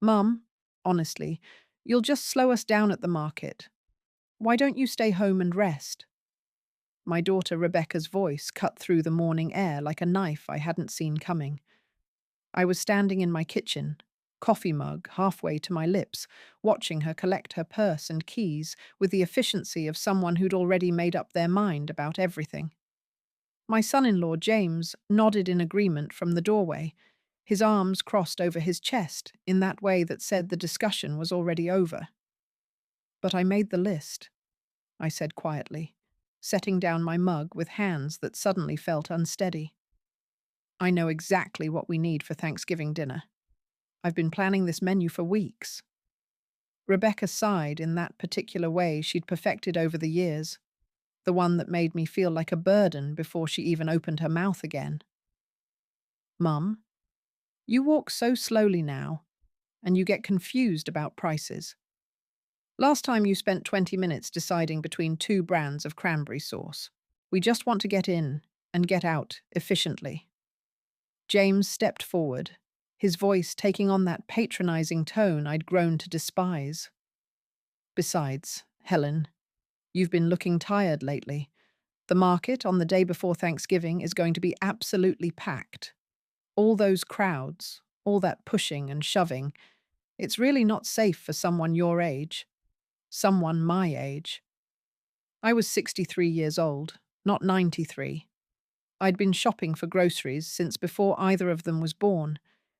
Mum, honestly, you'll just slow us down at the market. Why don't you stay home and rest? My daughter Rebecca's voice cut through the morning air like a knife I hadn't seen coming. I was standing in my kitchen, coffee mug halfway to my lips, watching her collect her purse and keys with the efficiency of someone who'd already made up their mind about everything. My son-in-law, James, nodded in agreement from the doorway, his arms crossed over his chest in that way that said the discussion was already over. But I made the list, I said quietly, setting down my mug with hands that suddenly felt unsteady. I know exactly what we need for Thanksgiving dinner. I've been planning this menu for weeks. Rebecca sighed in that particular way she'd perfected over the years, the one that made me feel like a burden before she even opened her mouth again. Mum, you walk so slowly now, and you get confused about prices. Last time you spent 20 minutes deciding between two brands of cranberry sauce. We just want to get in and get out efficiently. James stepped forward, his voice taking on that patronizing tone I'd grown to despise. Besides, Helen, you've been looking tired lately. The market on the day before Thanksgiving is going to be absolutely packed. All those crowds, all that pushing and shoving, it's really not safe for someone your age. Someone my age. I was 63 years old, not 93. I'd been shopping for groceries since before either of them was born,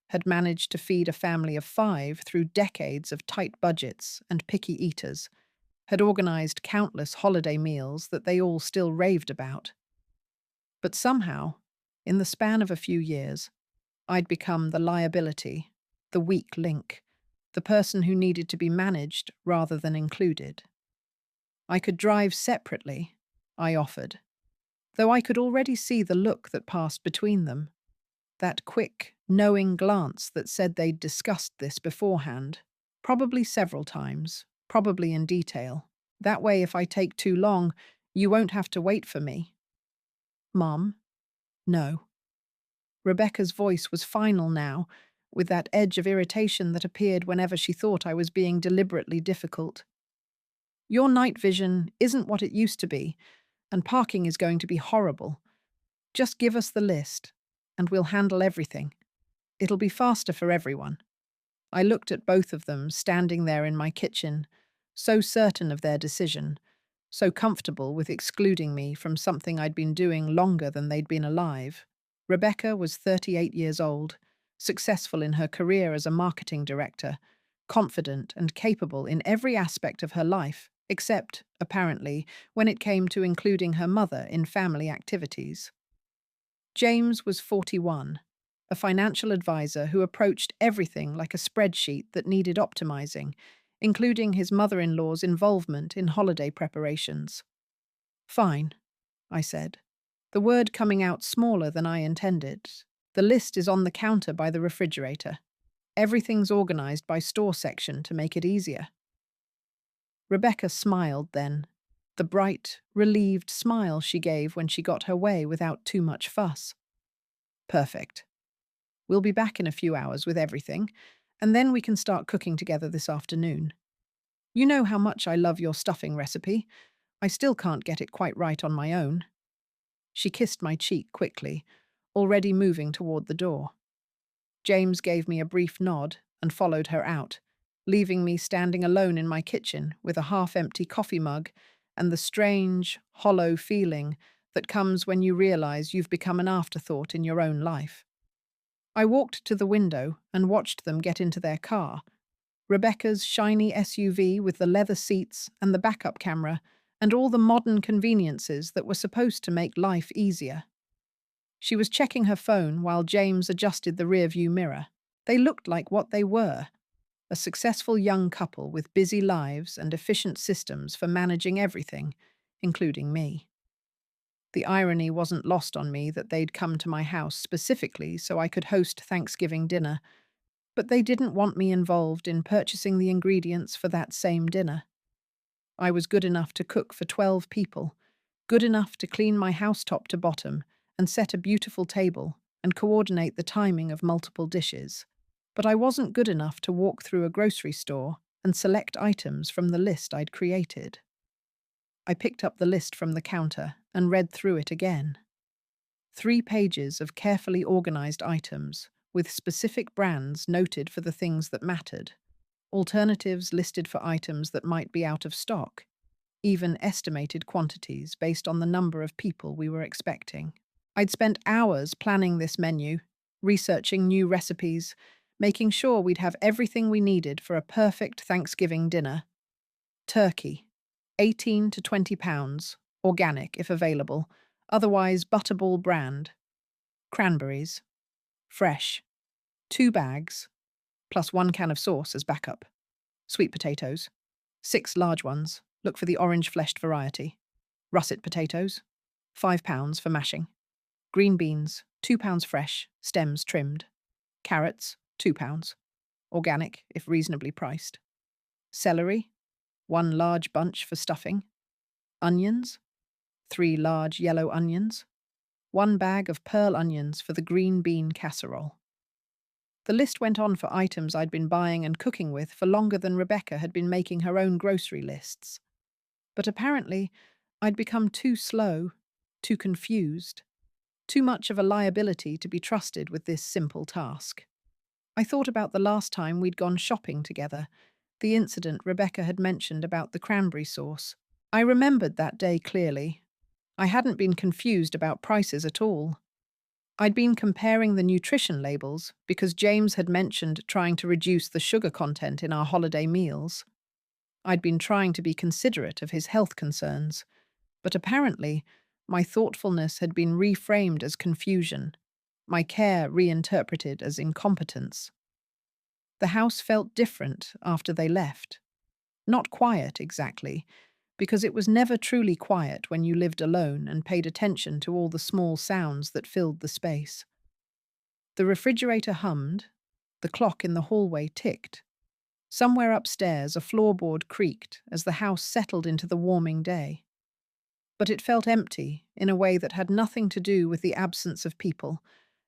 had managed to feed a family of 5 through decades of tight budgets and picky eaters, had organized countless holiday meals that they all still raved about. But somehow, in the span of a few years, I'd become the liability, the weak link, the person who needed to be managed rather than included. I could drive separately, I offered, though I could already see the look that passed between them, that quick, knowing glance that said they'd discussed this beforehand, probably several times, probably in detail. That way, if I take too long, you won't have to wait for me. Mom? No. Rebecca's voice was final now, with that edge of irritation that appeared whenever she thought I was being deliberately difficult. Your night vision isn't what it used to be, and parking is going to be horrible. Just give us the list, and we'll handle everything. It'll be faster for everyone. I looked at both of them standing there in my kitchen, so certain of their decision, so comfortable with excluding me from something I'd been doing longer than they'd been alive. Rebecca was 38 years old, successful in her career as a marketing director, confident and capable in every aspect of her life, except, apparently, when it came to including her mother in family activities. James was 41, a financial advisor who approached everything like a spreadsheet that needed optimizing, including his mother-in-law's involvement in holiday preparations. Fine, I said, the word coming out smaller than I intended. The list is on the counter by the refrigerator. Everything's organized by store section to make it easier. Rebecca smiled then, the bright, relieved smile she gave when she got her way without too much fuss. Perfect. We'll be back in a few hours with everything, and then we can start cooking together this afternoon. You know how much I love your stuffing recipe. I still can't get it quite right on my own. She kissed my cheek quickly, already moving toward the door. James gave me a brief nod and followed her out, leaving me standing alone in my kitchen with a half-empty coffee mug and the strange, hollow feeling that comes when you realize you've become an afterthought in your own life. I walked to the window and watched them get into their car, Rebecca's shiny SUV with the leather seats and the backup camera and all the modern conveniences that were supposed to make life easier. She was checking her phone while James adjusted the rearview mirror. They looked like what they were, a successful young couple with busy lives and efficient systems for managing everything, including me. The irony wasn't lost on me that they'd come to my house specifically so I could host Thanksgiving dinner, but they didn't want me involved in purchasing the ingredients for that same dinner. I was good enough to cook for 12 people, good enough to clean my house top to bottom and set a beautiful table and coordinate the timing of multiple dishes. But I wasn't good enough to walk through a grocery store and select items from the list I'd created. I picked up the list from the counter and read through it again. 3 pages of carefully organized items, with specific brands noted for the things that mattered, alternatives listed for items that might be out of stock, even estimated quantities based on the number of people we were expecting. I'd spent hours planning this menu, researching new recipes, making sure we'd have everything we needed for a perfect Thanksgiving dinner. Turkey, 18 to 20 pounds, organic if available, otherwise Butterball brand. Cranberries, fresh, 2 bags, plus 1 can of sauce as backup. Sweet potatoes, 6 large ones, look for the orange-fleshed variety. Russet potatoes, 5 pounds for mashing. Green beans, 2 pounds fresh, stems trimmed. Carrots, 2 pounds, organic if reasonably priced. Celery, 1 large bunch for stuffing. Onions, 3 large yellow onions. 1 bag of pearl onions for the green bean casserole. The list went on for items I'd been buying and cooking with for longer than Rebecca had been making her own grocery lists. But apparently, I'd become too slow, too confused, too much of a liability to be trusted with this simple task. I thought about the last time we'd gone shopping together, the incident Rebecca had mentioned about the cranberry sauce. I remembered that day clearly. I hadn't been confused about prices at all. I'd been comparing the nutrition labels because James had mentioned trying to reduce the sugar content in our holiday meals. I'd been trying to be considerate of his health concerns, but apparently my thoughtfulness had been reframed as confusion, my care reinterpreted as incompetence. The house felt different after they left. Not quiet, exactly, because it was never truly quiet when you lived alone and paid attention to all the small sounds that filled the space. The refrigerator hummed, the clock in the hallway ticked. Somewhere upstairs a floorboard creaked as the house settled into the warming day. But it felt empty in a way that had nothing to do with the absence of people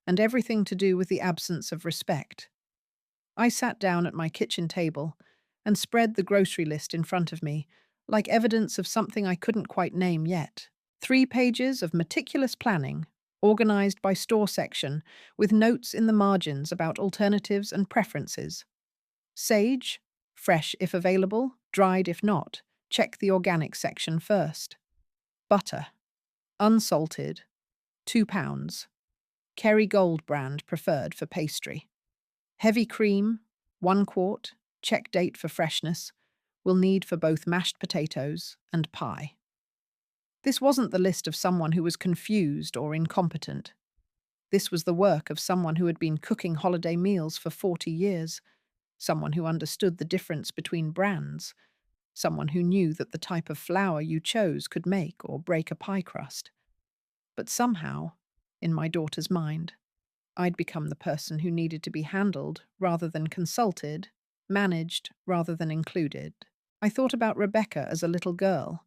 and everything to do with the absence of respect. I sat down at my kitchen table and spread the grocery list in front of me, like evidence of something I couldn't quite name yet. 3 pages of meticulous planning, organized by store section, with notes in the margins about alternatives and preferences. Sage, fresh if available, dried if not. Check the organic section first. Butter, unsalted, 2 pounds. Kerrygold brand preferred for pastry. Heavy cream, 1 quart, check date for freshness, will need for both mashed potatoes and pie. This wasn't the list of someone who was confused or incompetent. This was the work of someone who had been cooking holiday meals for 40 years, someone who understood the difference between brands, someone who knew that the type of flour you chose could make or break a pie crust. But somehow, in my daughter's mind, I'd become the person who needed to be handled rather than consulted, managed rather than included. I thought about Rebecca as a little girl,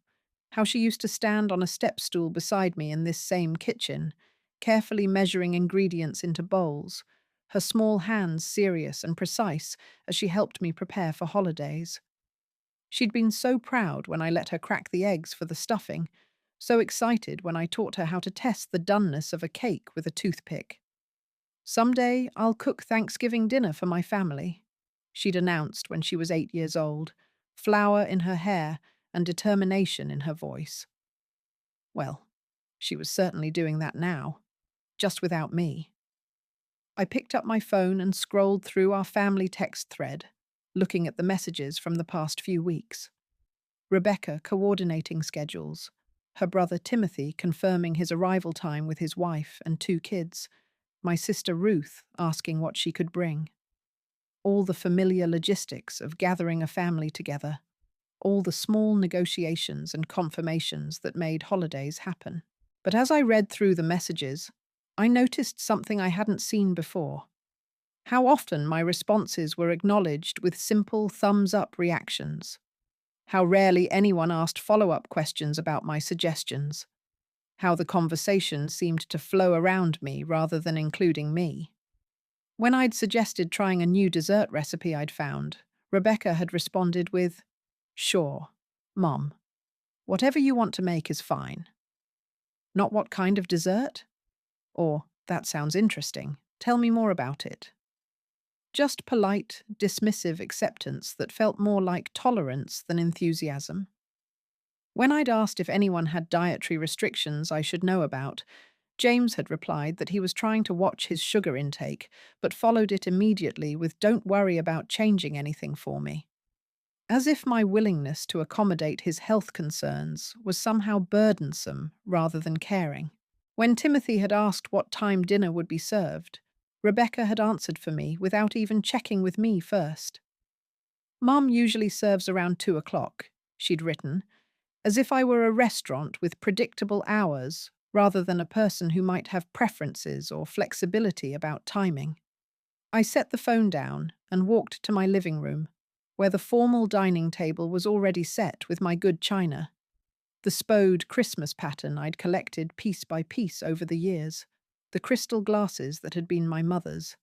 how she used to stand on a step stool beside me in this same kitchen, carefully measuring ingredients into bowls, her small hands serious and precise as she helped me prepare for holidays. She'd been so proud when I let her crack the eggs for the stuffing, so excited when I taught her how to test the doneness of a cake with a toothpick. "Someday I'll cook Thanksgiving dinner for my family," she'd announced when she was 8 years old, flower in her hair and determination in her voice. Well, she was certainly doing that now, just without me. I picked up my phone and scrolled through our family text thread, looking at the messages from the past few weeks. Rebecca coordinating schedules, her brother Timothy confirming his arrival time with his wife and 2 kids, my sister Ruth asking what she could bring. All the familiar logistics of gathering a family together, all the small negotiations and confirmations that made holidays happen. But as I read through the messages, I noticed something I hadn't seen before. How often my responses were acknowledged with simple thumbs-up reactions. How rarely anyone asked follow-up questions about my suggestions. How the conversation seemed to flow around me rather than including me. When I'd suggested trying a new dessert recipe I'd found, Rebecca had responded with, "Sure, Mom, whatever you want to make is fine." Not what kind of dessert? Or, that sounds interesting. Tell me more about it. Just polite, dismissive acceptance that felt more like tolerance than enthusiasm. When I'd asked if anyone had dietary restrictions I should know about, James had replied that he was trying to watch his sugar intake, but followed it immediately with "Don't worry about changing anything for me." As if my willingness to accommodate his health concerns was somehow burdensome rather than caring. When Timothy had asked what time dinner would be served, Rebecca had answered for me without even checking with me first. "Mom usually serves around 2 o'clock," she'd written, as if I were a restaurant with predictable hours rather than a person who might have preferences or flexibility about timing. I set the phone down and walked to my living room, where the formal dining table was already set with my good china, the spode Christmas pattern I'd collected piece by piece over the years, the crystal glasses that had been my mother's,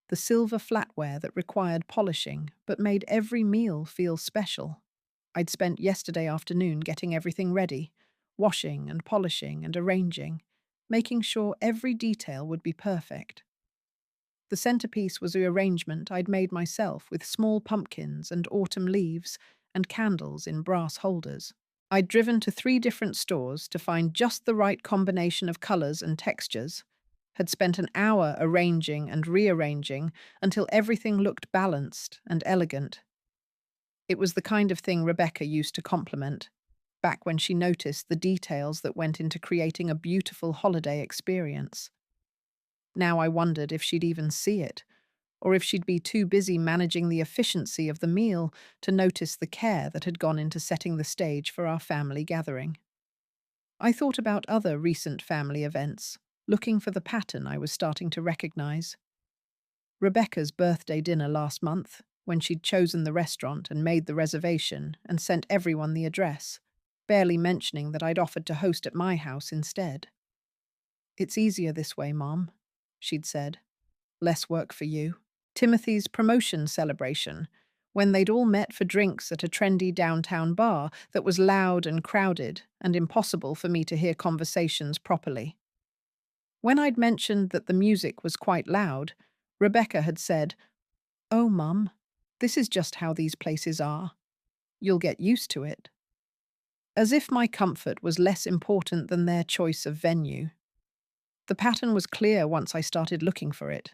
the silver flatware that required polishing but made every meal feel special. I'd spent yesterday afternoon getting everything ready, washing and polishing and arranging, making sure every detail would be perfect. The centerpiece was the arrangement I'd made myself with small pumpkins and autumn leaves and candles in brass holders. I'd driven to 3 different stores to find just the right combination of colors and textures, had spent an hour arranging and rearranging until everything looked balanced and elegant. It was the kind of thing Rebecca used to compliment, back when she noticed the details that went into creating a beautiful holiday experience. Now I wondered if she'd even see it, or if she'd be too busy managing the efficiency of the meal to notice the care that had gone into setting the stage for our family gathering. I thought about other recent family events, looking for the pattern I was starting to recognize. Rebecca's birthday dinner last month, when she'd chosen the restaurant and made the reservation and sent everyone the address, barely mentioning that I'd offered to host at my house instead. "It's easier this way, Mom," she'd said. "Less work for you." Timothy's promotion celebration, when they'd all met for drinks at a trendy downtown bar that was loud and crowded and impossible for me to hear conversations properly. When I'd mentioned that the music was quite loud, Rebecca had said, "Oh, Mum, this is just how these places are. You'll get used to it." As if my comfort was less important than their choice of venue. The pattern was clear once I started looking for it.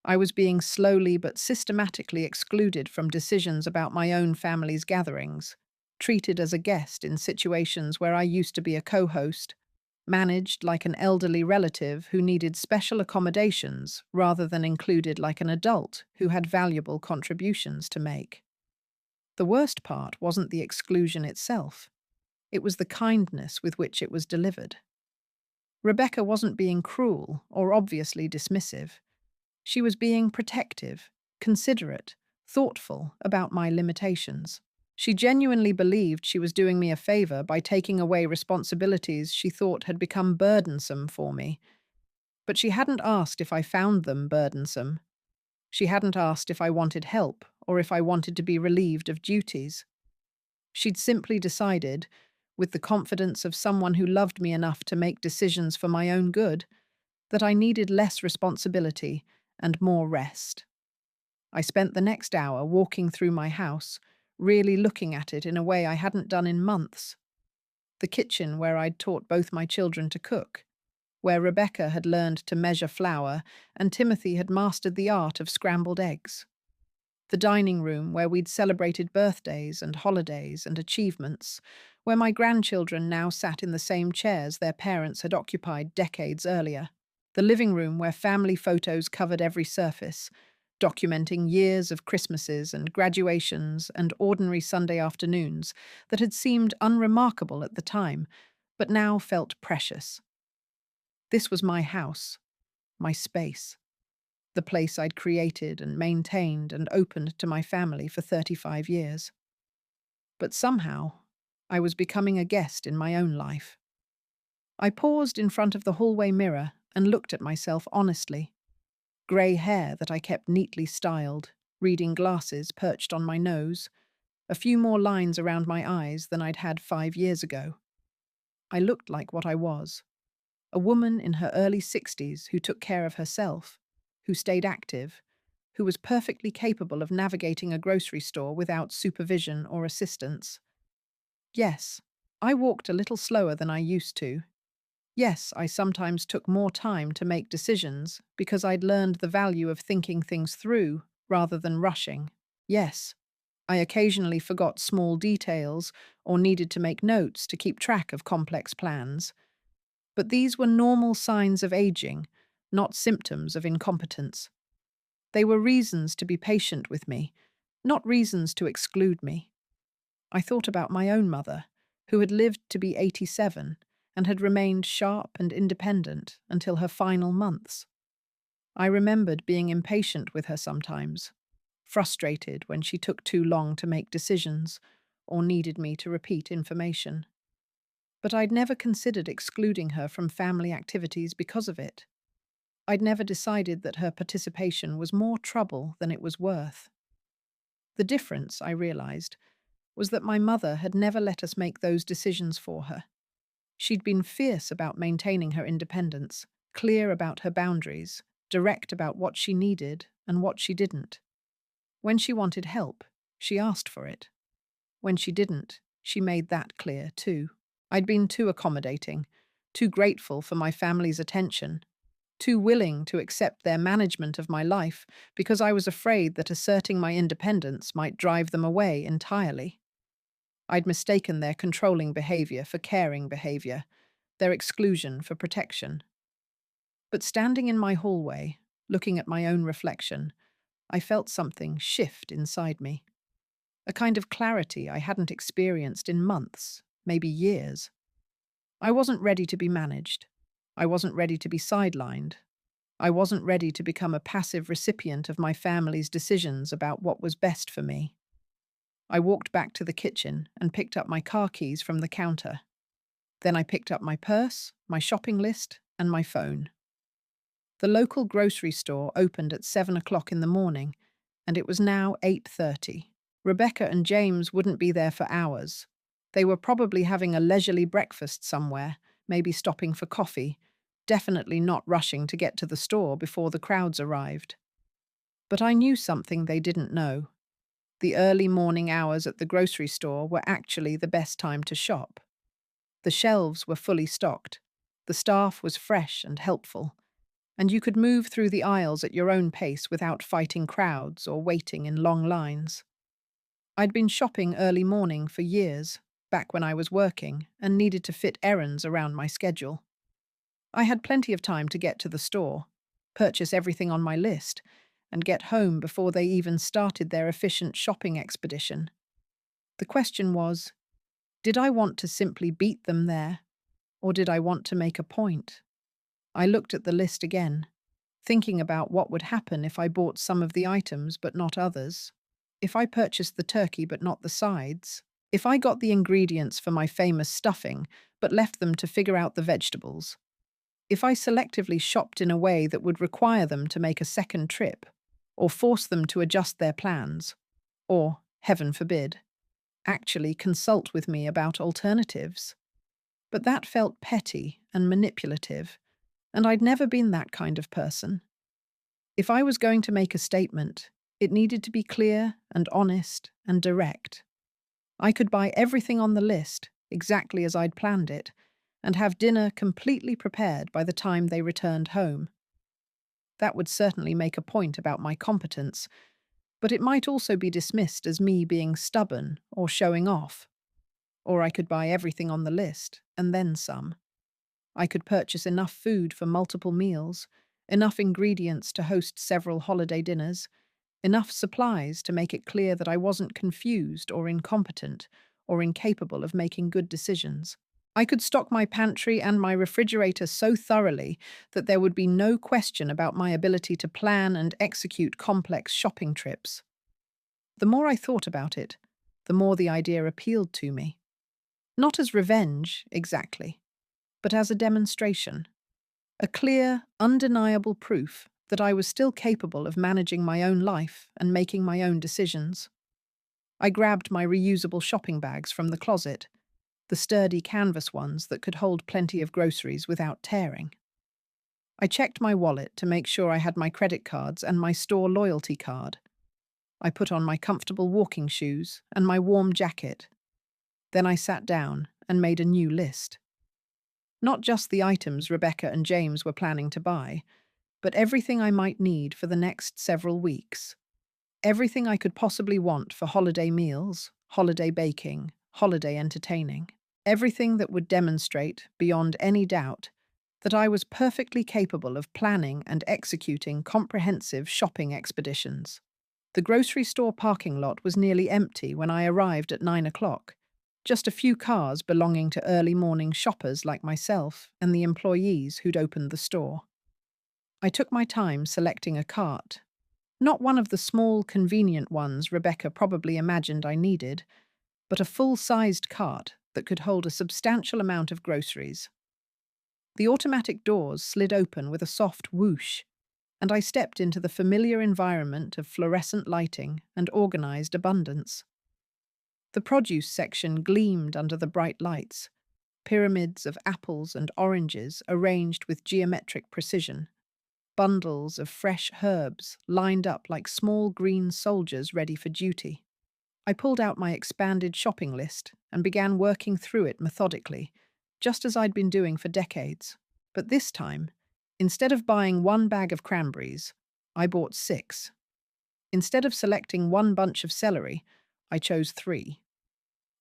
I was being slowly but systematically excluded from decisions about my own family's gatherings, treated as a guest in situations where I used to be a co-host, managed like an elderly relative who needed special accommodations rather than included like an adult who had valuable contributions to make. The worst part wasn't the exclusion itself. It was the kindness with which it was delivered. Rebecca wasn't being cruel or obviously dismissive. She was being protective, considerate, thoughtful about my limitations. She genuinely believed she was doing me a favor by taking away responsibilities she thought had become burdensome for me. But she hadn't asked if I found them burdensome. She hadn't asked if I wanted help or if I wanted to be relieved of duties. She'd simply decided, with the confidence of someone who loved me enough to make decisions for my own good, that I needed less responsibility and more rest. I spent the next hour walking through my house, really looking at it in a way I hadn't done in months. The kitchen where I'd taught both my children to cook, where Rebecca had learned to measure flour and Timothy had mastered the art of scrambled eggs. The dining room where we'd celebrated birthdays and holidays and achievements, where my grandchildren now sat in the same chairs their parents had occupied decades earlier. The living room where family photos covered every surface, documenting years of Christmases and graduations and ordinary Sunday afternoons that had seemed unremarkable at the time, but now felt precious. This was my house, my space, the place I'd created and maintained and opened to my family for 35 years. But somehow, I was becoming a guest in my own life. I paused in front of the hallway mirror and looked at myself honestly. grey hair that I kept neatly styled, reading glasses perched on my nose, a few more lines around my eyes than I'd had 5 years ago. I looked like what I was, a woman in her early 60s who took care of herself, who stayed active, who was perfectly capable of navigating a grocery store without supervision or assistance. Yes, I walked a little slower than I used to. Yes, I sometimes took more time to make decisions because I'd learned the value of thinking things through rather than rushing. Yes, I occasionally forgot small details or needed to make notes to keep track of complex plans. But these were normal signs of aging, not symptoms of incompetence. They were reasons to be patient with me, not reasons to exclude me. I thought about my own mother, who had lived to be 87 and had remained sharp and independent until her final months. I remembered being impatient with her sometimes, frustrated when she took too long to make decisions or needed me to repeat information. But I'd never considered excluding her from family activities because of it. I'd never decided that her participation was more trouble than it was worth. The difference, I realized, was that my mother had never let us make those decisions for her. She'd been fierce about maintaining her independence, clear about her boundaries, direct about what she needed and what she didn't. When she wanted help, she asked for it. When she didn't, she made that clear too. I'd been too accommodating, too grateful for my family's attention, too willing to accept their management of my life because I was afraid that asserting my independence might drive them away entirely. I'd mistaken their controlling behavior for caring behavior, their exclusion for protection. But standing in my hallway, looking at my own reflection, I felt something shift inside me. A kind of clarity I hadn't experienced in months, maybe years. I wasn't ready to be managed. I wasn't ready to be sidelined. I wasn't ready to become a passive recipient of my family's decisions about what was best for me. I walked back to the kitchen and picked up my car keys from the counter. Then I picked up my purse, my shopping list, and my phone. The local grocery store opened at 7 o'clock in the morning, and it was now 8:30. Rebecca and James wouldn't be there for hours. They were probably having a leisurely breakfast somewhere, maybe stopping for coffee, definitely not rushing to get to the store before the crowds arrived. But I knew something they didn't know. The early morning hours at the grocery store were actually the best time to shop. The shelves were fully stocked, the staff was fresh and helpful, and you could move through the aisles at your own pace without fighting crowds or waiting in long lines. I'd been shopping early morning for years, back when I was working, and needed to fit errands around my schedule. I had plenty of time to get to the store, purchase everything on my list, and get home before they even started their efficient shopping expedition. The question was, did I want to simply beat them there, or did I want to make a point? I looked at the list again, thinking about what would happen if I bought some of the items but not others, if I purchased the turkey but not the sides, if I got the ingredients for my famous stuffing but left them to figure out the vegetables, if I selectively shopped in a way that would require them to make a second trip, or force them to adjust their plans, or, heaven forbid, actually consult with me about alternatives. But that felt petty and manipulative, and I'd never been that kind of person. If I was going to make a statement, it needed to be clear and honest and direct. I could buy everything on the list, exactly as I'd planned it, and have dinner completely prepared by the time they returned home. That would certainly make a point about my competence, but it might also be dismissed as me being stubborn or showing off. Or I could buy everything on the list, and then some. I could purchase enough food for multiple meals, enough ingredients to host several holiday dinners, enough supplies to make it clear that I wasn't confused or incompetent or incapable of making good decisions. I could stock my pantry and my refrigerator so thoroughly that there would be no question about my ability to plan and execute complex shopping trips. The more I thought about it, the more the idea appealed to me. Not as revenge, exactly, but as a demonstration. A clear, undeniable proof that I was still capable of managing my own life and making my own decisions. I grabbed my reusable shopping bags from the closet, the sturdy canvas ones that could hold plenty of groceries without tearing. I checked my wallet to make sure I had my credit cards and my store loyalty card. I put on my comfortable walking shoes and my warm jacket. Then I sat down and made a new list. Not just the items Rebecca and James were planning to buy, but everything I might need for the next several weeks. Everything I could possibly want for holiday meals, holiday baking, holiday entertaining. Everything that would demonstrate, beyond any doubt, that I was perfectly capable of planning and executing comprehensive shopping expeditions. The grocery store parking lot was nearly empty when I arrived at 9 o'clock. Just a few cars belonging to early morning shoppers like myself and the employees who'd opened the store. I took my time selecting a cart. Not one of the small, convenient ones Rebecca probably imagined I needed, but a full-sized cart that could hold a substantial amount of groceries. The automatic doors slid open with a soft whoosh, and I stepped into the familiar environment of fluorescent lighting and organized abundance. The produce section gleamed under the bright lights, pyramids of apples and oranges arranged with geometric precision, bundles of fresh herbs lined up like small green soldiers ready for duty. I pulled out my expanded shopping list and began working through it methodically, just as I'd been doing for decades. But this time, instead of buying one bag of cranberries, I bought 6. Instead of selecting one bunch of celery, I chose 3.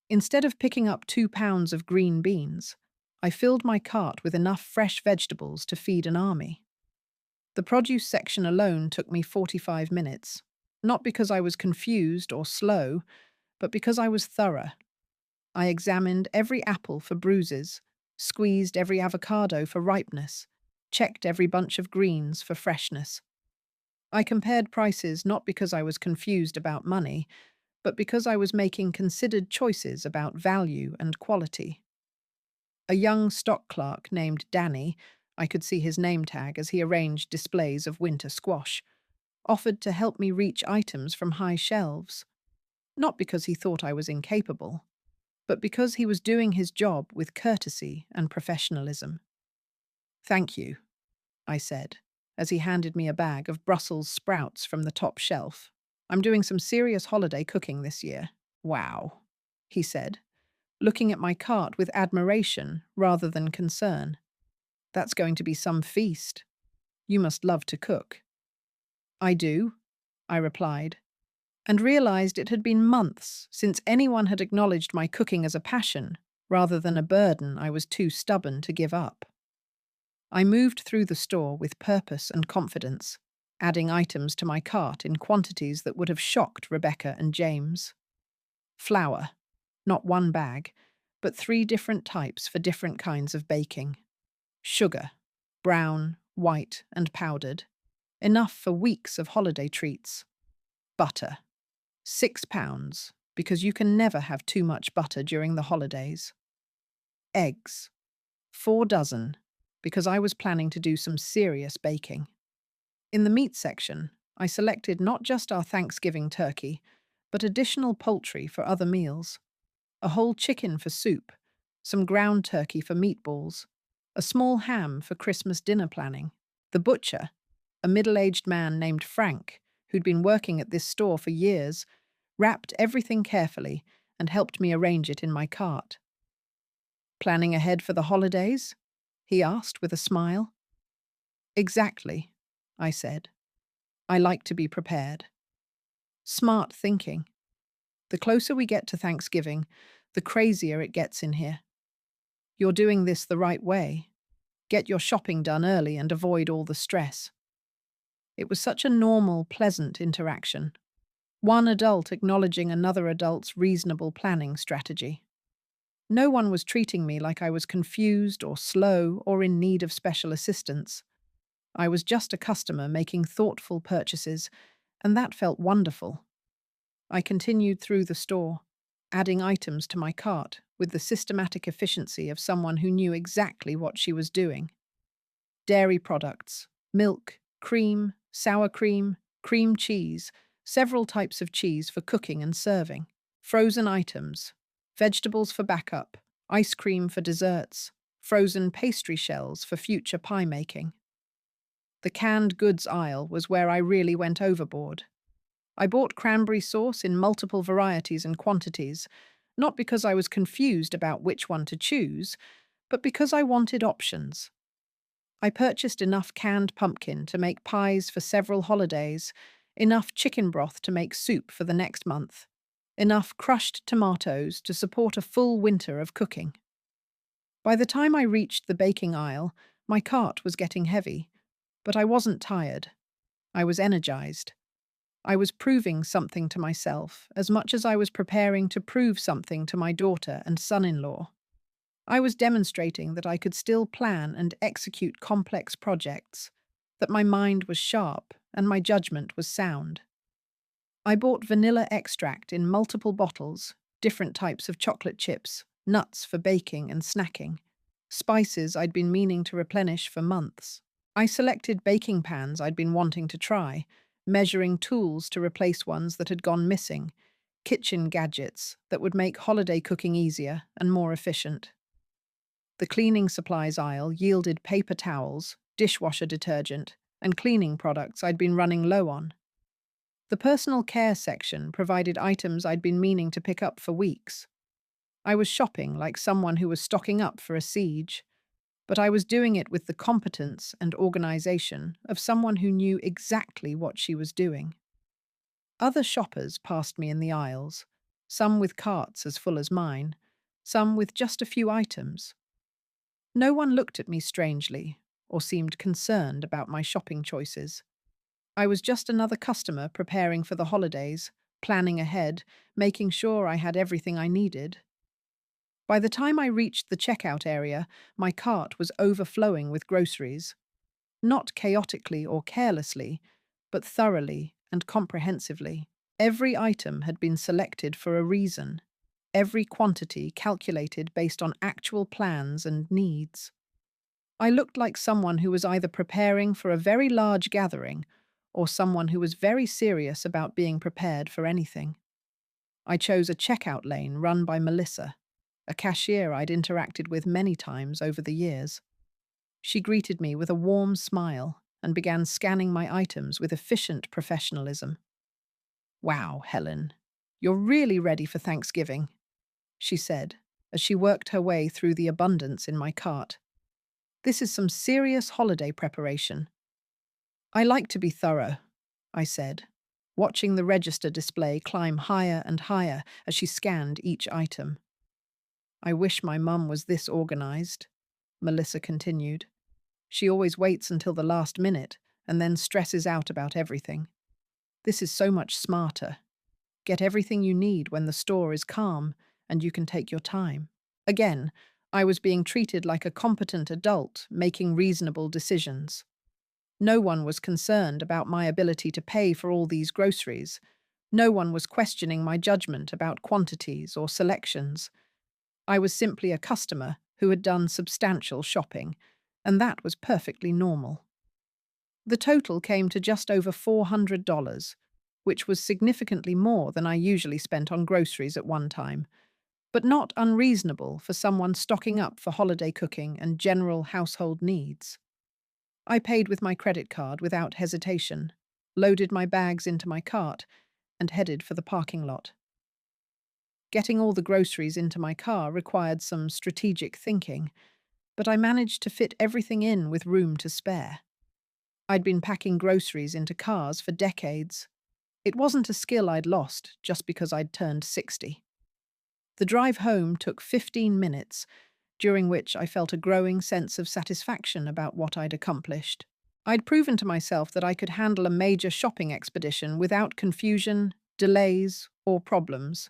Instead of picking up 2 pounds of green beans, I filled my cart with enough fresh vegetables to feed an army. The produce section alone took me 45 minutes, not because I was confused or slow, but because I was thorough. I examined every apple for bruises, squeezed every avocado for ripeness, checked every bunch of greens for freshness. I compared prices not because I was confused about money, but because I was making considered choices about value and quality. A young stock clerk named Danny, I could see his name tag as he arranged displays of winter squash, offered to help me reach items from high shelves. Not because he thought I was incapable, but because he was doing his job with courtesy and professionalism. "Thank you," I said, as he handed me a bag of Brussels sprouts from the top shelf. "I'm doing some serious holiday cooking this year." "Wow," he said, looking at my cart with admiration rather than concern. "That's going to be some feast. You must love to cook." "I do," I replied, and realized it had been months since anyone had acknowledged my cooking as a passion rather than a burden I was too stubborn to give up. I moved through the store with purpose and confidence, adding items to my cart in quantities that would have shocked Rebecca and James. Flour, not one bag, but 3 different types for different kinds of baking. Sugar, brown, white, and powdered, enough for weeks of holiday treats. Butter, 6 pounds, because you can never have too much butter during the holidays. Eggs, 4 dozen, because I was planning to do some serious baking. In the meat section, I selected not just our Thanksgiving turkey, but additional poultry for other meals. A whole chicken for soup, some ground turkey for meatballs, a small ham for Christmas dinner planning. The butcher, a middle-aged man named Frank, who'd been working at this store for years, wrapped everything carefully and helped me arrange it in my cart. "Planning ahead for the holidays?" he asked with a smile. "Exactly," I said. "I like to be prepared." Smart thinking. The closer we get to Thanksgiving, the crazier it gets in here. You're doing this the right way. Get your shopping done early and avoid all the stress. It was such a normal, pleasant interaction. One adult acknowledging another adult's reasonable planning strategy. No one was treating me like I was confused or slow or in need of special assistance. I was just a customer making thoughtful purchases, and that felt wonderful. I continued through the store, adding items to my cart with the systematic efficiency of someone who knew exactly what she was doing. Dairy products, milk, cream, sour cream, cream cheese, several types of cheese for cooking and serving, frozen items, vegetables for backup, ice cream for desserts, frozen pastry shells for future pie making. The canned goods aisle was where I really went overboard. I bought cranberry sauce in multiple varieties and quantities, not because I was confused about which one to choose, but because I wanted options. I purchased enough canned pumpkin to make pies for several holidays, enough chicken broth to make soup for the next month, enough crushed tomatoes to support a full winter of cooking. By the time I reached the baking aisle, my cart was getting heavy, but I wasn't tired. I was energized. I was proving something to myself as much as I was preparing to prove something to my daughter and son-in-law. I was demonstrating that I could still plan and execute complex projects, that my mind was sharp and my judgment was sound. I bought vanilla extract in multiple bottles, different types of chocolate chips, nuts for baking and snacking, spices I'd been meaning to replenish for months. I selected baking pans I'd been wanting to try, measuring tools to replace ones that had gone missing, kitchen gadgets that would make holiday cooking easier and more efficient. The cleaning supplies aisle yielded paper towels, dishwasher detergent, and cleaning products I'd been running low on. The personal care section provided items I'd been meaning to pick up for weeks. I was shopping like someone who was stocking up for a siege, but I was doing it with the competence and organization of someone who knew exactly what she was doing. Other shoppers passed me in the aisles, some with carts as full as mine, some with just a few items. No one looked at me strangely or seemed concerned about my shopping choices. I was just another customer preparing for the holidays, planning ahead, making sure I had everything I needed. By the time I reached the checkout area, my cart was overflowing with groceries. Not chaotically or carelessly, but thoroughly and comprehensively. Every item had been selected for a reason, every quantity calculated based on actual plans and needs. I looked like someone who was either preparing for a very large gathering or someone who was very serious about being prepared for anything. I chose a checkout lane run by Melissa, a cashier I'd interacted with many times over the years. She greeted me with a warm smile and began scanning my items with efficient professionalism. "Wow, Helen, you're really ready for Thanksgiving," she said, as she worked her way through the abundance in my cart. "This is some serious holiday preparation." "I like to be thorough," I said, watching the register display climb higher and higher as she scanned each item. "I wish my mum was this organized," Melissa continued. "She always waits until the last minute and then stresses out about everything. This is so much smarter. Get everything you need when the store is calm and you can take your time." Again, I was being treated like a competent adult making reasonable decisions. No one was concerned about my ability to pay for all these groceries. No one was questioning my judgment about quantities or selections. I was simply a customer who had done substantial shopping, and that was perfectly normal. The total came to just over $400, which was significantly more than I usually spent on groceries at one time, but not unreasonable for someone stocking up for holiday cooking and general household needs. I paid with my credit card without hesitation, loaded my bags into my cart, and headed for the parking lot. Getting all the groceries into my car required some strategic thinking, but I managed to fit everything in with room to spare. I'd been packing groceries into cars for decades. It wasn't a skill I'd lost just because I'd turned 60. The drive home took 15 minutes, during which I felt a growing sense of satisfaction about what I'd accomplished. I'd proven to myself that I could handle a major shopping expedition without confusion, delays, or problems.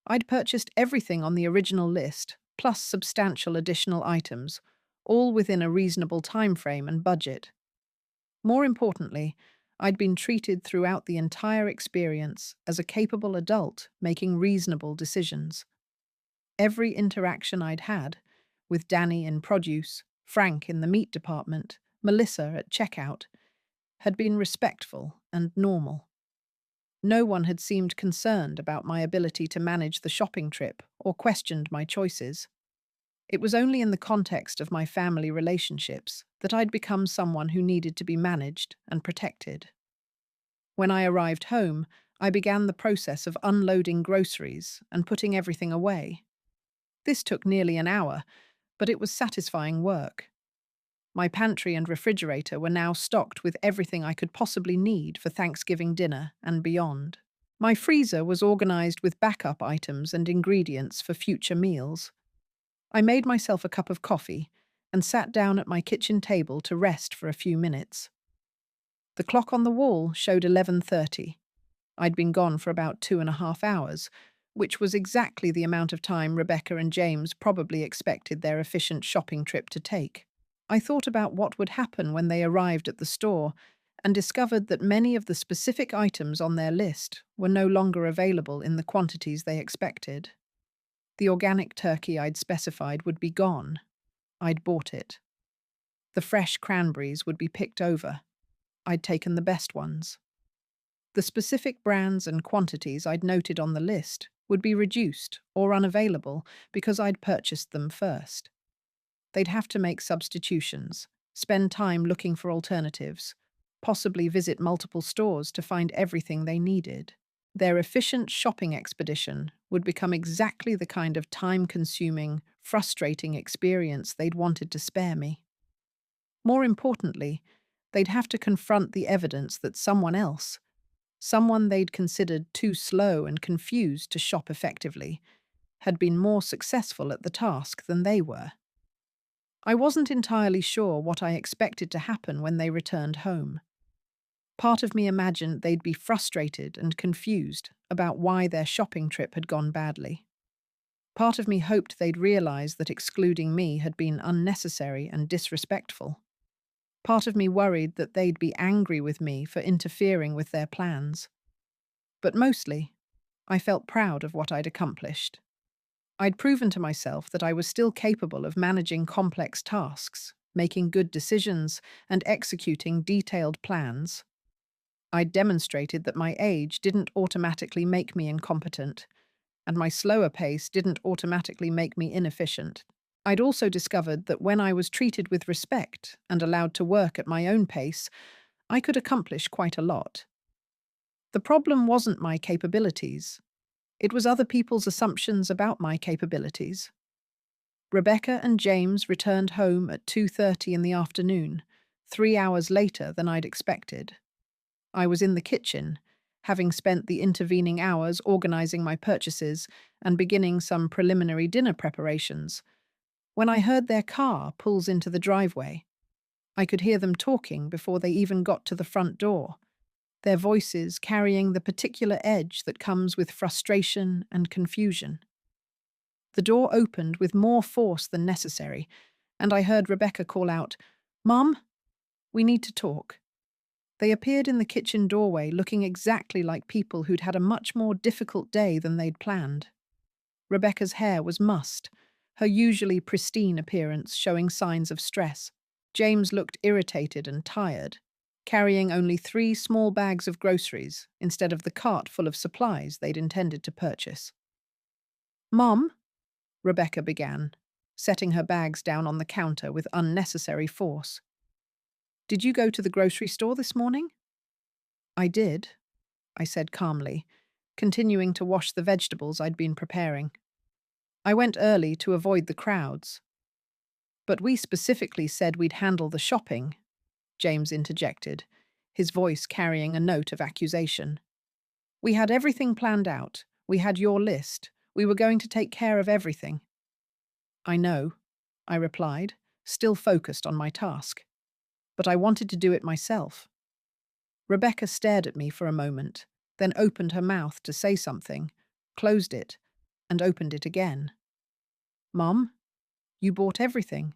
I'd purchased everything on the original list, plus substantial additional items, all within a reasonable time frame and budget. More importantly, I'd been treated throughout the entire experience as a capable adult making reasonable decisions. Every interaction I'd had, with Danny in produce, Frank in the meat department, Melissa at checkout, had been respectful and normal. No one had seemed concerned about my ability to manage the shopping trip or questioned my choices. It was only in the context of my family relationships that I'd become someone who needed to be managed and protected. When I arrived home, I began the process of unloading groceries and putting everything away. This took nearly an hour, but it was satisfying work. My pantry and refrigerator were now stocked with everything I could possibly need for Thanksgiving dinner and beyond. My freezer was organized with backup items and ingredients for future meals. I made myself a cup of coffee and sat down at my kitchen table to rest for a few minutes. The clock on the wall showed 11:30. I'd been gone for about 2.5 hours, which was exactly the amount of time Rebecca and James probably expected their efficient shopping trip to take. I thought about what would happen when they arrived at the store and discovered that many of the specific items on their list were no longer available in the quantities they expected. The organic turkey I'd specified would be gone. I'd bought it. The fresh cranberries would be picked over. I'd taken the best ones. The specific brands and quantities I'd noted on the list would be reduced or unavailable because I'd purchased them first. They'd have to make substitutions, spend time looking for alternatives, possibly visit multiple stores to find everything they needed. Their efficient shopping expedition would become exactly the kind of time-consuming, frustrating experience they'd wanted to spare me. More importantly, they'd have to confront the evidence that someone else, someone they'd considered too slow and confused to shop effectively, had been more successful at the task than they were. I wasn't entirely sure what I expected to happen when they returned home. Part of me imagined they'd be frustrated and confused about why their shopping trip had gone badly. Part of me hoped they'd realize that excluding me had been unnecessary and disrespectful. Part of me worried that they'd be angry with me for interfering with their plans. But mostly, I felt proud of what I'd accomplished. I'd proven to myself that I was still capable of managing complex tasks, making good decisions, and executing detailed plans. I'd demonstrated that my age didn't automatically make me incompetent, and my slower pace didn't automatically make me inefficient. I'd also discovered that when I was treated with respect and allowed to work at my own pace, I could accomplish quite a lot. The problem wasn't my capabilities. It was other people's assumptions about my capabilities. Rebecca and James returned home at 2:30 in the afternoon, 3 hours later than I'd expected. I was in the kitchen, having spent the intervening hours organizing my purchases and beginning some preliminary dinner preparations, when I heard their car pulls into the driveway. I could hear them talking before they even got to the front door, their voices carrying the particular edge that comes with frustration and confusion. The door opened with more force than necessary, and I heard Rebecca call out, "Mom, we need to talk." They appeared in the kitchen doorway looking exactly like people who'd had a much more difficult day than they'd planned. Rebecca's hair was mussed, her usually pristine appearance showing signs of stress. James looked irritated and tired, carrying only 3 small bags of groceries instead of the cart full of supplies they'd intended to purchase. "Mom," Rebecca began, setting her bags down on the counter with unnecessary force. "Did you go to the grocery store this morning?" "I did," I said calmly, continuing to wash the vegetables I'd been preparing. "I went early to avoid the crowds." "But we specifically said we'd handle the shopping," James interjected, his voice carrying a note of accusation. "We had everything planned out. We had your list. We were going to take care of everything." "I know," I replied, still focused on my task. "But I wanted to do it myself." Rebecca stared at me for a moment, then opened her mouth to say something, closed it, and opened it again. "Mom, you bought everything.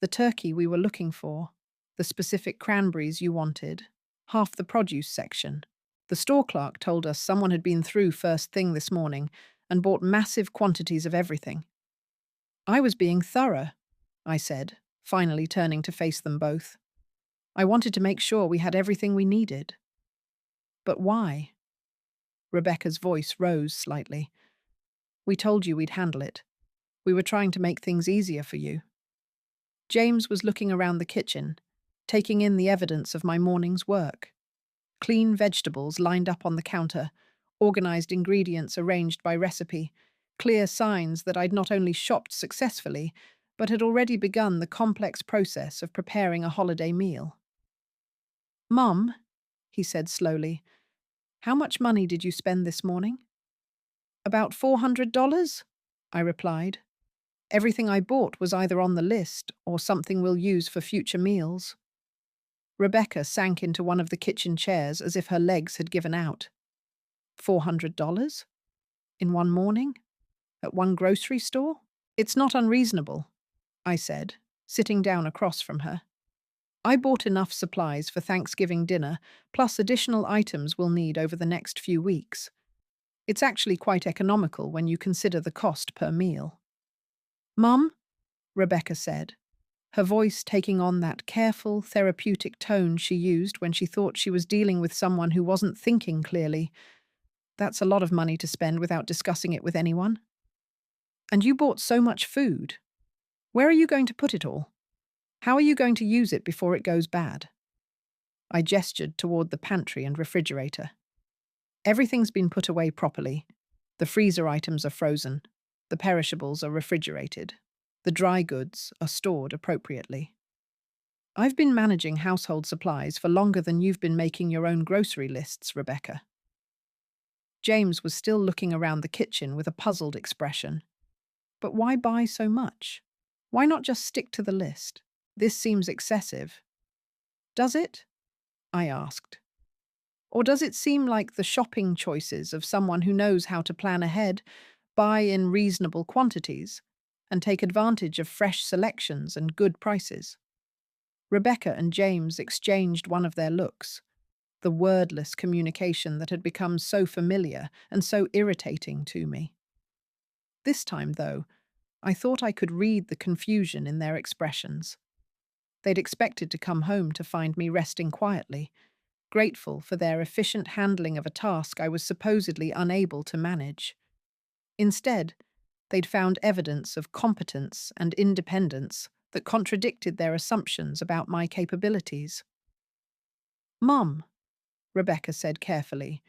The turkey we were looking for, the specific cranberries you wanted, half the produce section. The store clerk told us someone had been through first thing this morning and bought massive quantities of everything." "I was being thorough," I said, finally turning to face them both. I wanted to make sure we had everything we needed. But why? Rebecca's voice rose slightly. We told you we'd handle it. We were trying to make things easier for you. James was looking around the kitchen, taking in the evidence of my morning's work. Clean vegetables lined up on the counter, organized ingredients arranged by recipe, clear signs that I'd not only shopped successfully, but had already begun the complex process of preparing a holiday meal. Mum, he said slowly, how much money did you spend this morning? About $400, I replied. Everything I bought was either on the list or something we'll use for future meals. Rebecca sank into one of the kitchen chairs as if her legs had given out. $400? In one morning? At one grocery store? It's not unreasonable, I said, sitting down across from her. I bought enough supplies for Thanksgiving dinner, plus additional items we'll need over the next few weeks. It's actually quite economical when you consider the cost per meal. Mum, Rebecca said, her voice taking on that careful, therapeutic tone she used when she thought she was dealing with someone who wasn't thinking clearly. That's a lot of money to spend without discussing it with anyone. And you bought so much food. Where are you going to put it all? How are you going to use it before it goes bad? I gestured toward the pantry and refrigerator. Everything's been put away properly. The freezer items are frozen. The perishables are refrigerated. The dry goods are stored appropriately. I've been managing household supplies for longer than you've been making your own grocery lists, Rebecca. James was still looking around the kitchen with a puzzled expression. But why buy so much? Why not just stick to the list? This seems excessive. Does it? I asked. Or does it seem like the shopping choices of someone who knows how to plan ahead, buy in reasonable quantities, and take advantage of fresh selections and good prices? Rebecca and James exchanged one of their looks, the wordless communication that had become so familiar and so irritating to me. This time, though, I thought I could read the confusion in their expressions. They'd expected to come home to find me resting quietly, grateful for their efficient handling of a task I was supposedly unable to manage. Instead, they'd found evidence of competence and independence that contradicted their assumptions about my capabilities. Mum, Rebecca said carefully,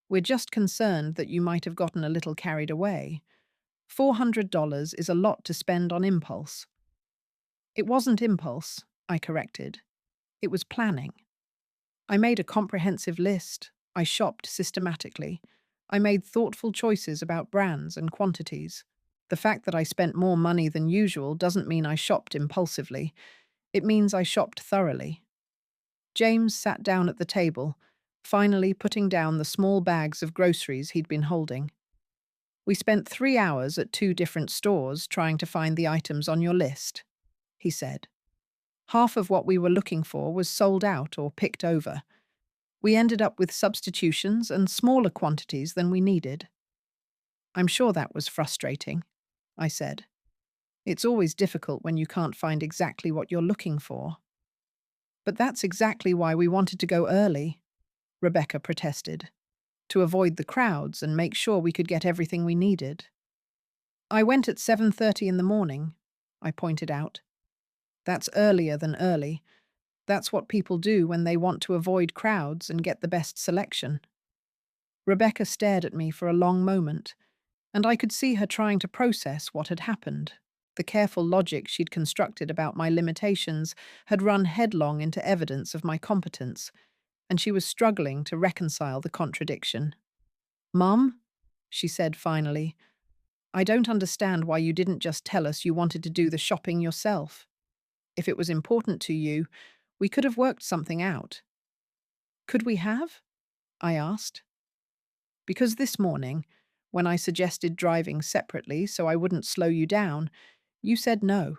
we're just concerned that you might have gotten a little carried away. $400 is a lot to spend on impulse. It wasn't impulse, I corrected. It was planning. I made a comprehensive list. I shopped systematically. I made thoughtful choices about brands and quantities. The fact that I spent more money than usual doesn't mean I shopped impulsively. It means I shopped thoroughly. James sat down at the table, finally putting down the small bags of groceries he'd been holding. We spent 3 hours at 2 different stores trying to find the items on your list, he said. Half of what we were looking for was sold out or picked over. We ended up with substitutions and smaller quantities than we needed. I'm sure that was frustrating, I said. It's always difficult when you can't find exactly what you're looking for. But that's exactly why we wanted to go early, Rebecca protested, to avoid the crowds and make sure we could get everything we needed. I went at 7:30 in the morning, I pointed out. That's earlier than early. That's what people do when they want to avoid crowds and get the best selection. Rebecca stared at me for a long moment, and I could see her trying to process what had happened. The careful logic she'd constructed about my limitations had run headlong into evidence of my competence, and she was struggling to reconcile the contradiction. Mum, she said finally, I don't understand why you didn't just tell us you wanted to do the shopping yourself. If it was important to you, we could have worked something out. Could we have? I asked. Because this morning, when I suggested driving separately so I wouldn't slow you down, you said no.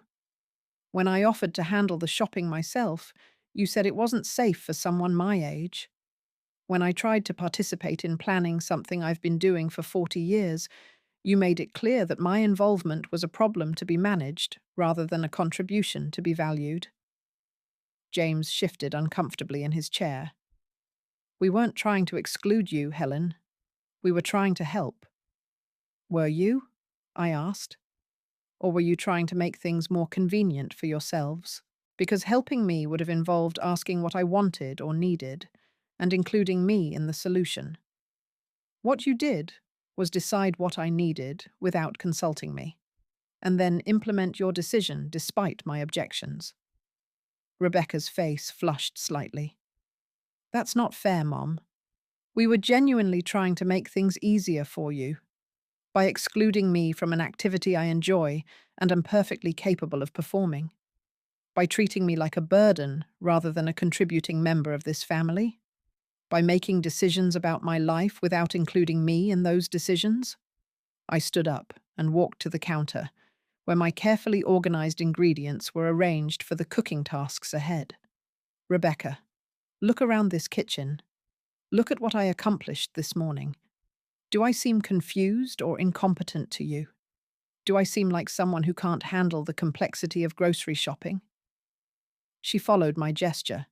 When I offered to handle the shopping myself, you said it wasn't safe for someone my age. When I tried to participate in planning something I've been doing for 40 years, you made it clear that my involvement was a problem to be managed rather than a contribution to be valued. James shifted uncomfortably in his chair. We weren't trying to exclude you, Helen. We were trying to help. Were you? I asked. Or were you trying to make things more convenient for yourselves? Because helping me would have involved asking what I wanted or needed, and including me in the solution. What you did was decide what I needed without consulting me, and then implement your decision despite my objections. Rebecca's face flushed slightly. That's not fair, Mom. We were genuinely trying to make things easier for you by excluding me from an activity I enjoy and am perfectly capable of performing, by treating me like a burden rather than a contributing member of this family, by making decisions about my life without including me in those decisions. I stood up and walked to the counter, where my carefully organized ingredients were arranged for the cooking tasks ahead. Rebecca, look around this kitchen. Look at what I accomplished this morning. Do I seem confused or incompetent to you? Do I seem like someone who can't handle the complexity of grocery shopping? She followed my gesture,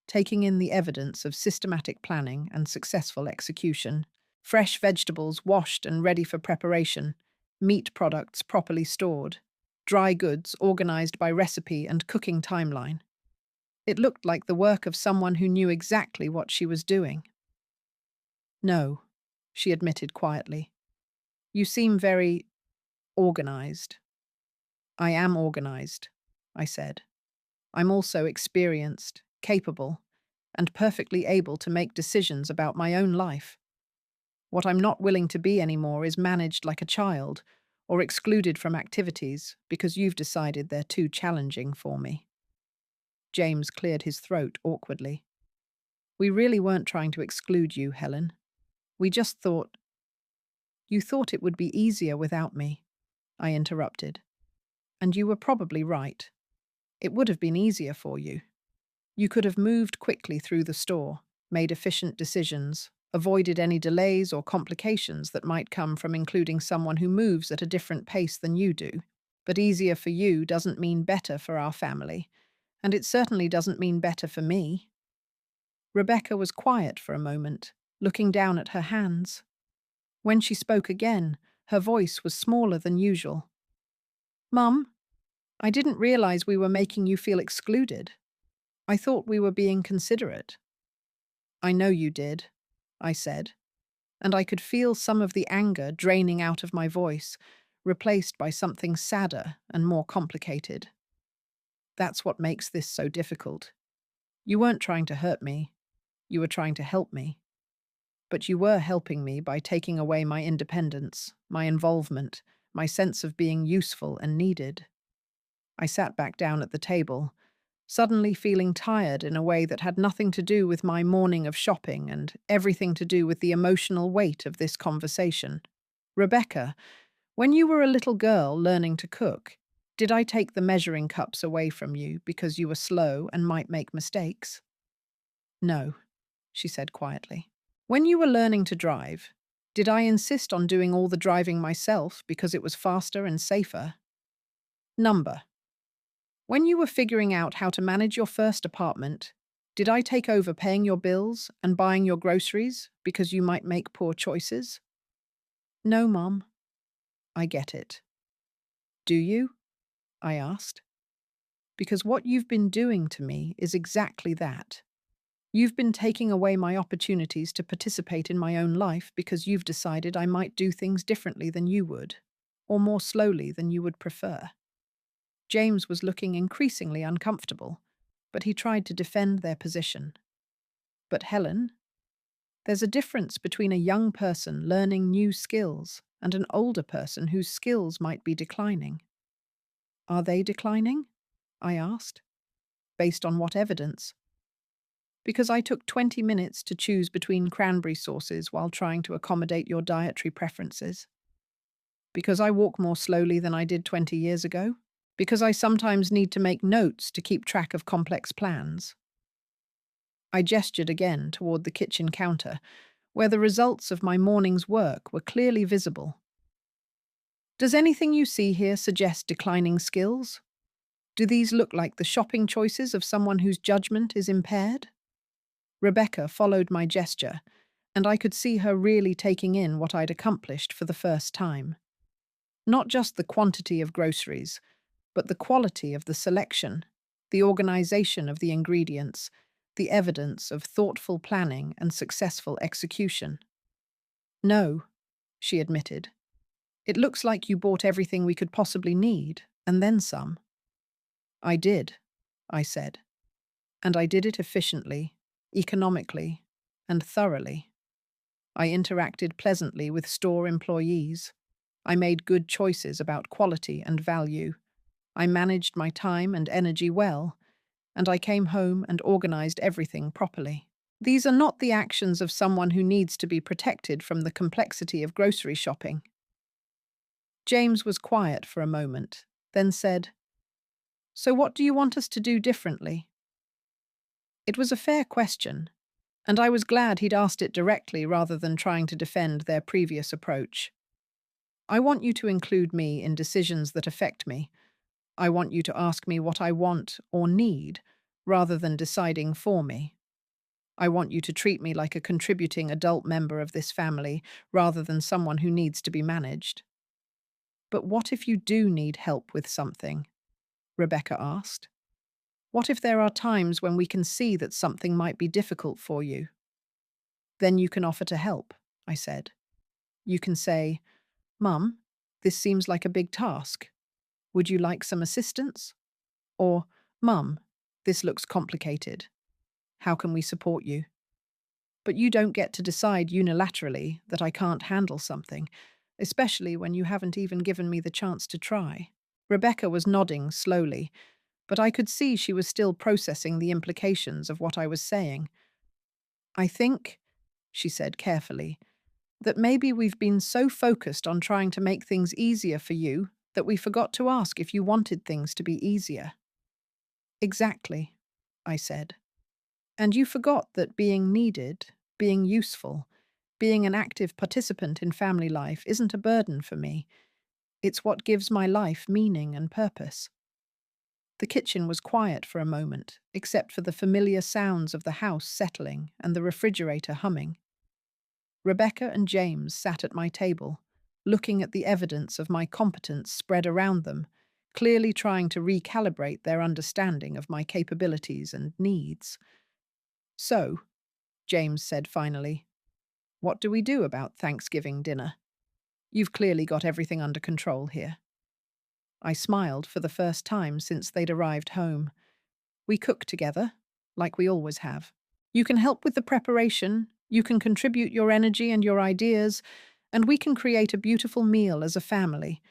taking in the evidence of systematic planning and successful execution. Fresh vegetables washed and ready for preparation, meat products properly stored, dry goods organized by recipe and cooking timeline. It looked like the work of someone who knew exactly what she was doing. No, she admitted quietly. You seem very organized. I am organized, I said. I'm also experienced, capable, and perfectly able to make decisions about my own life. What I'm not willing to be anymore is managed like a child or excluded from activities because you've decided they're too challenging for me. James cleared his throat awkwardly. We really weren't trying to exclude you, Helen. We just thought... You thought it would be easier without me, I interrupted. And you were probably right. It would have been easier for you. You could have moved quickly through the store, made efficient decisions, avoided any delays or complications that might come from including someone who moves at a different pace than you do. But easier for you doesn't mean better for our family, and it certainly doesn't mean better for me. Rebecca was quiet for a moment, looking down at her hands. When she spoke again, her voice was smaller than usual. Mum, I didn't realize we were making you feel excluded. I thought we were being considerate. I know you did, I said, and I could feel some of the anger draining out of my voice, replaced by something sadder and more complicated. That's what makes this so difficult. You weren't trying to hurt me. You were trying to help me. But you were helping me by taking away my independence, my involvement, my sense of being useful and needed. I sat back down at the table, suddenly feeling tired in a way that had nothing to do with my morning of shopping and everything to do with the emotional weight of this conversation. Rebecca, when you were a little girl learning to cook, did I take the measuring cups away from you because you were slow and might make mistakes? No, she said quietly. When you were learning to drive, did I insist on doing all the driving myself because it was faster and safer? Number. When you were figuring out how to manage your first apartment, did I take over paying your bills and buying your groceries because you might make poor choices? No, Mom. I get it. Do you? I asked. Because what you've been doing to me is exactly that. You've been taking away my opportunities to participate in my own life because you've decided I might do things differently than you would, or more slowly than you would prefer. James was looking increasingly uncomfortable, but he tried to defend their position. But Helen, there's a difference between a young person learning new skills and an older person whose skills might be declining. Are they declining? I asked. Based on what evidence? Because I took 20 minutes to choose between cranberry sauces while trying to accommodate your dietary preferences. Because I walk more slowly than I did 20 years ago. Because I sometimes need to make notes to keep track of complex plans. I gestured again toward the kitchen counter, where the results of my morning's work were clearly visible. Does anything you see here suggest declining skills? Do these look like the shopping choices of someone whose judgment is impaired? Rebecca followed my gesture, and I could see her really taking in what I'd accomplished for the first time. Not just the quantity of groceries, but the quality of the selection, the organization of the ingredients, the evidence of thoughtful planning and successful execution. No, she admitted. It looks like you bought everything we could possibly need, and then some. I did, I said. And I did it efficiently, economically, and thoroughly. I interacted pleasantly with store employees. I made good choices about quality and value. I managed my time and energy well, and I came home and organized everything properly. These are not the actions of someone who needs to be protected from the complexity of grocery shopping. James was quiet for a moment, then said, "So what do you want us to do differently?" It was a fair question, and I was glad he'd asked it directly rather than trying to defend their previous approach. I want you to include me in decisions that affect me. I want you to ask me what I want or need, rather than deciding for me. I want you to treat me like a contributing adult member of this family, rather than someone who needs to be managed. But what if you do need help with something? Rebecca asked. What if there are times when we can see that something might be difficult for you? Then you can offer to help, I said. You can say, "Mum, this seems like a big task. Would you like some assistance?" Or, "Mum, this looks complicated. How can we support you?" But you don't get to decide unilaterally that I can't handle something, especially when you haven't even given me the chance to try. Rebecca was nodding slowly, but I could see she was still processing the implications of what I was saying. "I think," she said carefully, "that maybe we've been so focused on trying to make things easier for you that we forgot to ask if you wanted things to be easier." "Exactly," I said. "And you forgot that being needed, being useful, being an active participant in family life isn't a burden for me. It's what gives my life meaning and purpose." The kitchen was quiet for a moment, except for the familiar sounds of the house settling and the refrigerator humming. Rebecca and James sat at my table, looking at the evidence of my competence spread around them, clearly trying to recalibrate their understanding of my capabilities and needs. "So," James said finally, "what do we do about Thanksgiving dinner? You've clearly got everything under control here." I smiled for the first time since they'd arrived home. "We cook together, like we always have. You can help with the preparation, you can contribute your energy and your ideas, and we can create a beautiful meal as a family.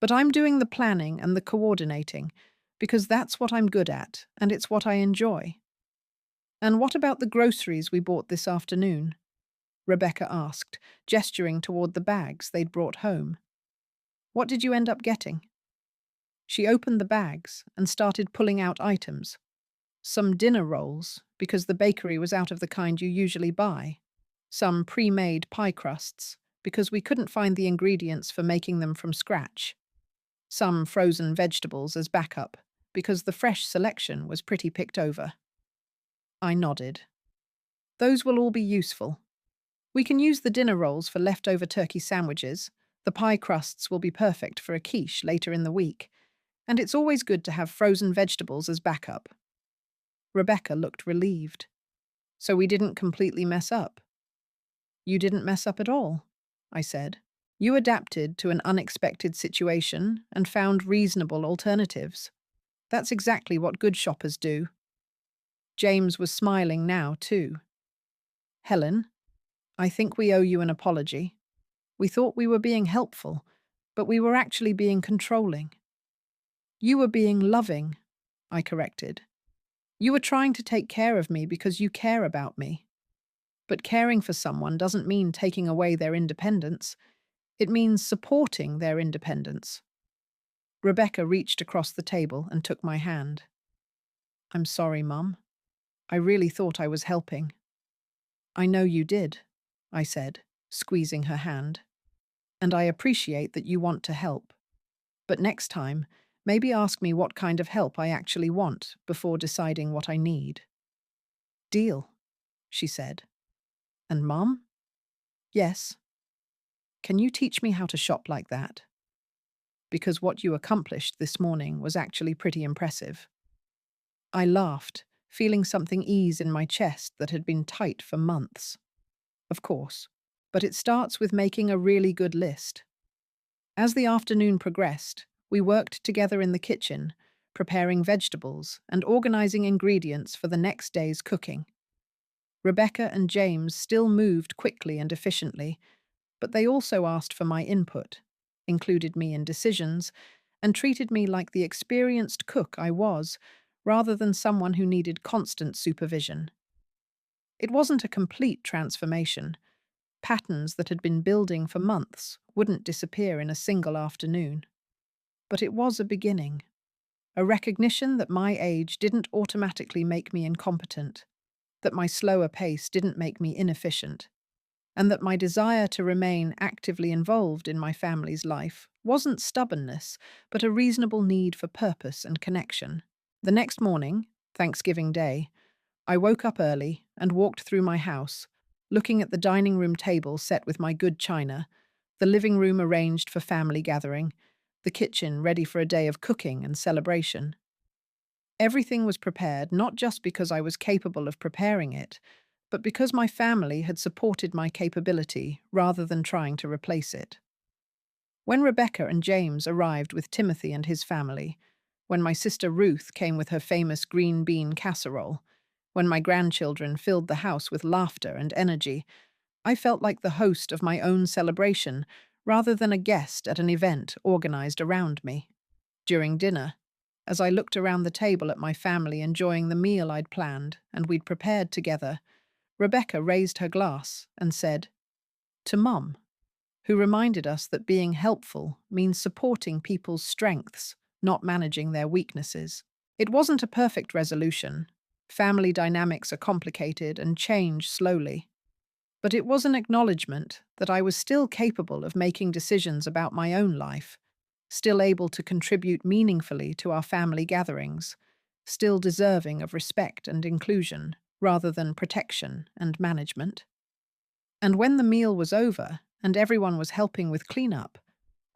But I'm doing the planning and the coordinating, because that's what I'm good at, and it's what I enjoy." "And what about the groceries we bought this afternoon?" Rebecca asked, gesturing toward the bags they'd brought home. "What did you end up getting?" She opened the bags and started pulling out items. Some dinner rolls, because the bakery was out of the kind you usually buy. Some pre-made pie crusts, because we couldn't find the ingredients for making them from scratch. Some frozen vegetables as backup, because the fresh selection was pretty picked over. I nodded. "Those will all be useful. We can use the dinner rolls for leftover turkey sandwiches. The pie crusts will be perfect for a quiche later in the week. And it's always good to have frozen vegetables as backup." Rebecca looked relieved. "So we didn't completely mess up?" "You didn't mess up at all," I said. "You adapted to an unexpected situation and found reasonable alternatives. That's exactly what good shoppers do." James was smiling now, too. "Helen, I think we owe you an apology. We thought we were being helpful, but we were actually being controlling." "You were being loving," I corrected. "You were trying to take care of me because you care about me. But caring for someone doesn't mean taking away their independence. It means supporting their independence." Rebecca reached across the table and took my hand. "I'm sorry, Mum. I really thought I was helping." "I know you did," I said, squeezing her hand. "And I appreciate that you want to help. But next time, Maybe ask me what kind of help I actually want before deciding what I need. Deal, she said. And Mum? Yes. Can you teach me how to shop like that? Because what you accomplished this morning was actually pretty impressive. I laughed, feeling something ease in my chest that had been tight for months. Of course, but it starts with making a really good list. As the afternoon progressed, we worked together in the kitchen, preparing vegetables and organizing ingredients for the next day's cooking. Rebecca and James still moved quickly and efficiently, but they also asked for my input, included me in decisions, and treated me like the experienced cook I was, rather than someone who needed constant supervision. It wasn't a complete transformation. Patterns that had been building for months wouldn't disappear in a single afternoon. But it was a beginning, a recognition that my age didn't automatically make me incompetent, that my slower pace didn't make me inefficient, and that my desire to remain actively involved in my family's life wasn't stubbornness, but a reasonable need for purpose and connection. The next morning, Thanksgiving Day, I woke up early and walked through my house, looking at the dining room table set with my good china, the living room arranged for family gathering, the kitchen ready for a day of cooking and celebration. Everything was prepared not just because I was capable of preparing it, but because my family had supported my capability rather than trying to replace it. When Rebecca and James arrived with Timothy and his family, when my sister Ruth came with her famous green bean casserole, when my grandchildren filled the house with laughter and energy, I felt like the host of my own celebration rather than a guest at an event organized around me. During dinner, as I looked around the table at my family enjoying the meal I'd planned and we'd prepared together, Rebecca raised her glass and said, "To Mum," who reminded us that being helpful means supporting people's strengths, not managing their weaknesses. It wasn't a perfect resolution. Family dynamics are complicated and change slowly. But it was an acknowledgement that I was still capable of making decisions about my own life, still able to contribute meaningfully to our family gatherings, still deserving of respect and inclusion, rather than protection and management. And when the meal was over and everyone was helping with cleanup,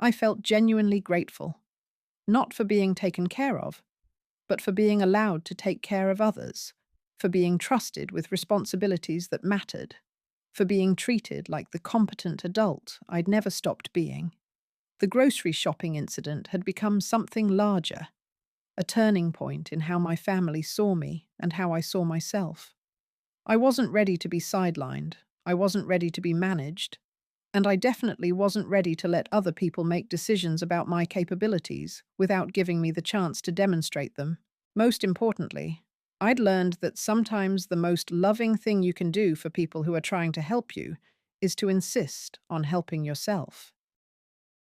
I felt genuinely grateful, not for being taken care of, but for being allowed to take care of others, for being trusted with responsibilities that mattered, for being treated like the competent adult I'd never stopped being. The grocery shopping incident had become something larger, a turning point in how my family saw me and how I saw myself. I wasn't ready to be sidelined, I wasn't ready to be managed, and I definitely wasn't ready to let other people make decisions about my capabilities without giving me the chance to demonstrate them. Most importantly, I'd learned that sometimes the most loving thing you can do for people who are trying to help you is to insist on helping yourself.